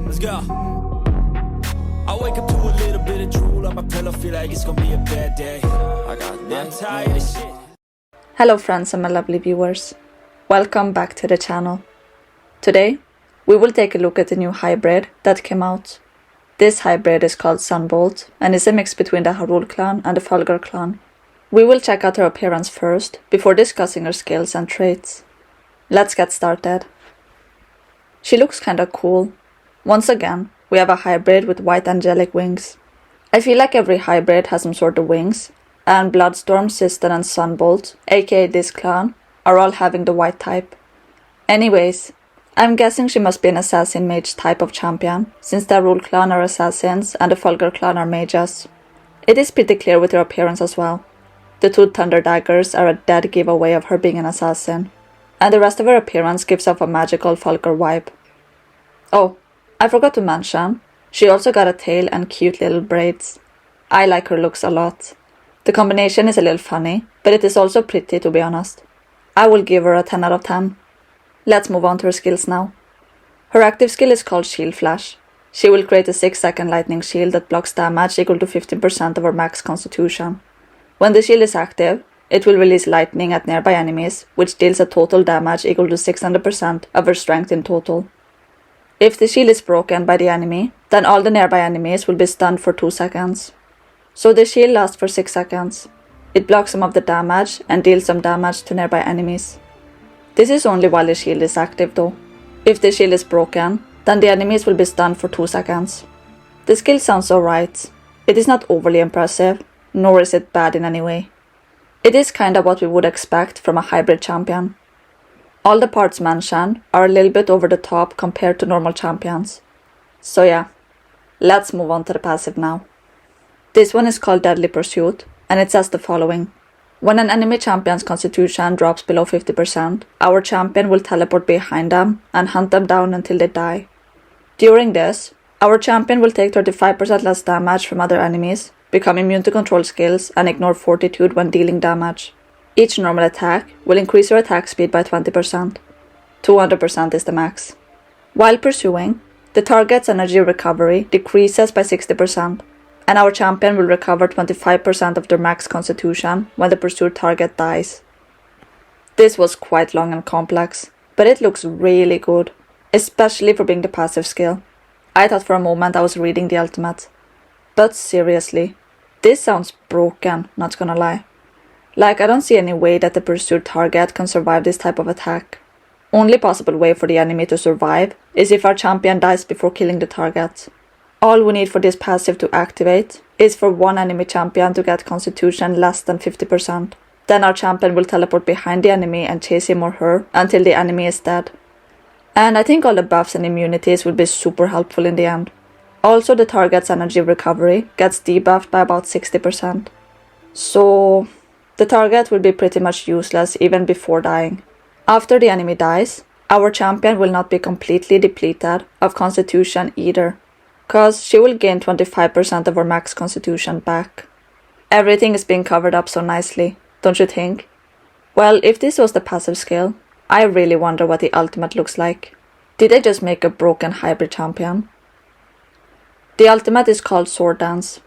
Let's go. I wake up to a little bit of drool on my pillow, feel like it's gonna be a bad day. I'm tired of shit. Hello friends and my lovely viewers. Welcome back to the channel. Today, we will take a look at the new hybrid that came out. This hybrid is called Sunbolt and is a mix between the Harul clan and the Fulgur clan. We will check out her appearance first, before discussing her skills and traits. Let's get started. She looks kinda cool. Once again, we have a hybrid with white angelic wings. I feel like every hybrid has some sort of wings, and Bloodstorm, Sister and Sunbolt, aka this clan, are all having the white type. Anyways, I'm guessing she must be an assassin mage type of champion, since the Harul clan are assassins and the Fulgur clan are mages. It is pretty clear with her appearance as well. The two thunder daggers are a dead giveaway of her being an assassin, and the rest of her appearance gives off a magical Fulgur vibe. Oh, I forgot to mention, she also got a tail and cute little braids. I like her looks a lot. The combination is a little funny, but it is also pretty to be honest. I will give her a 10 out of 10. Let's move on to her skills now. Her active skill is called Shield Flash. She will create a 6-second lightning shield that blocks damage equal to 15% of her max constitution. When the shield is active, it will release lightning at nearby enemies, which deals a total damage equal to 600% of her strength in total. If the shield is broken by the enemy, then all the nearby enemies will be stunned for 2 seconds. So the shield lasts for 6 seconds. It blocks some of the damage and deals some damage to nearby enemies. This is only while the shield is active though. If the shield is broken, then the enemies will be stunned for 2 seconds. The skill sounds alright. It is not overly impressive, nor is it bad in any way. It is kinda what we would expect from a hybrid champion. All the parts mentioned are a little bit over the top compared to normal champions. So yeah, let's move on to the passive now. This one is called Deadly Pursuit, and it says the following. When an enemy champion's constitution drops below 50%, our champion will teleport behind them and hunt them down until they die. During this, our champion will take 35% less damage from other enemies, become immune to control skills, and ignore fortitude when dealing damage. Each normal attack will increase your attack speed by 20%. 200% is the max. While pursuing, the target's energy recovery decreases by 60%, and our champion will recover 25% of their max constitution when the pursued target dies. This was quite long and complex, but it looks really good, especially for being the passive skill. I thought for a moment I was reading the ultimate. But seriously, this sounds broken, not gonna lie. Like, I don't see any way that the pursued target can survive this type of attack. Only possible way for the enemy to survive is if our champion dies before killing the target. All we need for this passive to activate is for one enemy champion to get constitution less than 50%. Then our champion will teleport behind the enemy and chase him or her until the enemy is dead. And I think all the buffs and immunities will be super helpful in the end. Also, the target's energy recovery gets debuffed by about 60%. So the target will be pretty much useless even before dying. After the enemy dies, our champion will not be completely depleted of constitution either, cause she will gain 25% of her max constitution back. Everything is being covered up so nicely, don't you think? Well, if this was the passive skill, I really wonder what the ultimate looks like. Did they just make a broken hybrid champion? The ultimate is called Sword Dance.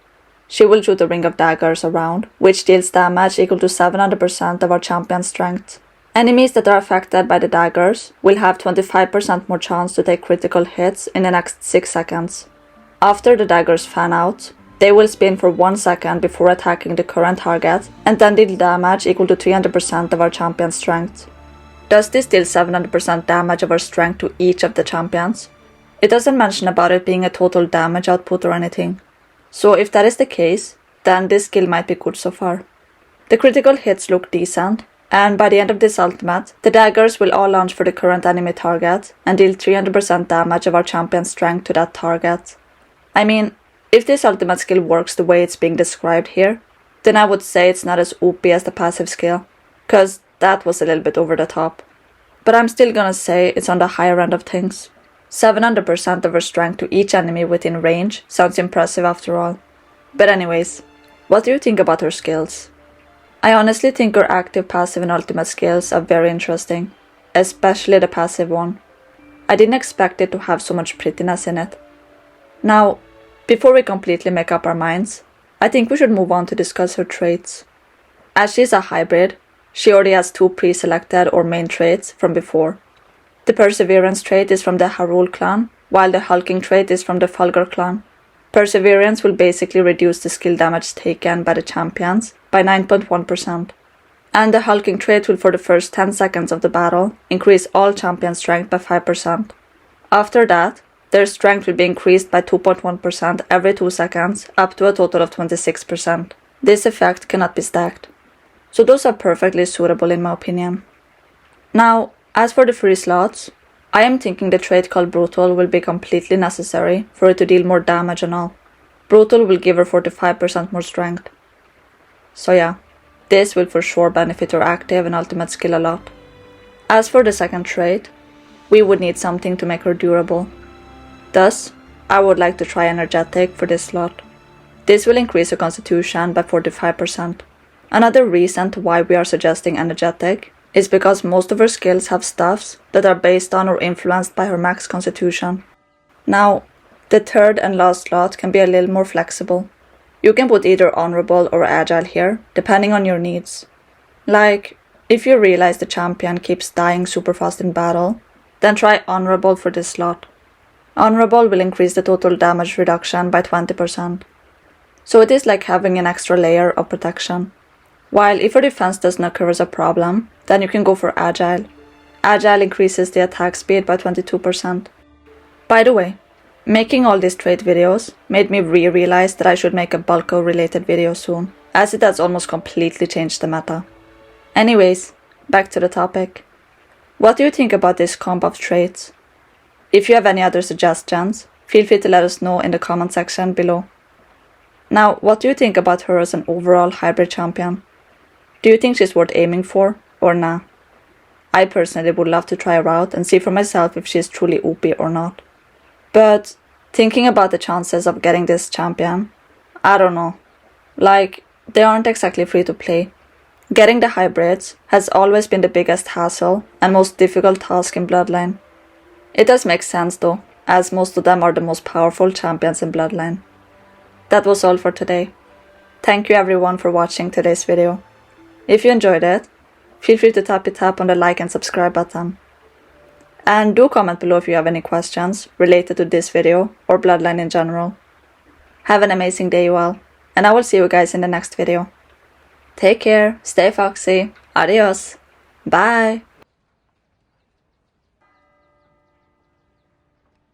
She will shoot a ring of daggers around, which deals damage equal to 700% of our champion's strength. Enemies that are affected by the daggers will have 25% more chance to take critical hits in the next 6 seconds. After the daggers fan out, they will spin for 1 second before attacking the current target and then deal damage equal to 300% of our champion's strength. Does this deal 700% damage of our strength to each of the champions? It doesn't mention about it being a total damage output or anything. So if that is the case, then this skill might be good so far. The critical hits look decent, and by the end of this ultimate, the daggers will all launch for the current enemy target and deal 300% damage of our champion's strength to that target. I mean, if this ultimate skill works the way it's being described here, then I would say it's not as OP as the passive skill, cause that was a little bit over the top. But I'm still gonna say it's on the higher end of things. 700% of her strength to each enemy within range sounds impressive after all. But anyways, what do you think about her skills? I honestly think her active, passive and ultimate skills are very interesting, especially the passive one. I didn't expect it to have so much prettiness in it. Now, before we completely make up our minds, I think we should move on to discuss her traits. As she is a hybrid, she already has 2 pre-selected or main traits from before. The Perseverance trait is from the Harul clan, while the Hulking trait is from the Fulgur clan. Perseverance will basically reduce the skill damage taken by the champions by 9.1%. And the Hulking trait will for the first 10 seconds of the battle increase all champion strength by 5%. After that, their strength will be increased by 2.1% every 2 seconds up to a total of 26%. This effect cannot be stacked. So those are perfectly suitable in my opinion. Now, as for the free slots, I am thinking the trait called Brutal will be completely necessary for it to deal more damage and all. Brutal will give her 45% more strength. So yeah, this will for sure benefit her active and ultimate skill a lot. As for the second trait, we would need something to make her durable. Thus, I would like to try Energetic for this slot. This will increase her constitution by 45%. Another reason to why we are suggesting Energetic is because most of her skills have stuffs that are based on or influenced by her max constitution. Now, the third and last slot can be a little more flexible. You can put either Honorable or Agile here, depending on your needs. Like, if you realize the champion keeps dying super fast in battle, then try Honorable for this slot. Honorable will increase the total damage reduction by 20%. So it is like having an extra layer of protection. While if your defense doesn't occur as a problem, then you can go for Agile. Agile increases the attack speed by 22%. By the way, making all these trait videos made me realize that I should make a Bulko related video soon, as it has almost completely changed the meta. Anyways, back to the topic. What do you think about this comp of traits? If you have any other suggestions, feel free to let us know in the comment section below. Now, what do you think about her as an overall hybrid champion? Do you think she's worth aiming for, or nah? I personally would love to try her out and see for myself if she's truly OP or not. But, thinking about the chances of getting this champion, I don't know. Like, they aren't exactly free to play. Getting the hybrids has always been the biggest hassle and most difficult task in Bloodline. It does make sense though, as most of them are the most powerful champions in Bloodline. That was all for today. Thank you everyone for watching today's video. If you enjoyed it, feel free to tap on the like and subscribe button. And do comment below if you have any questions related to this video or Bloodline in general. Have an amazing day you all, and I will see you guys in the next video. Take care, stay foxy, adios, bye!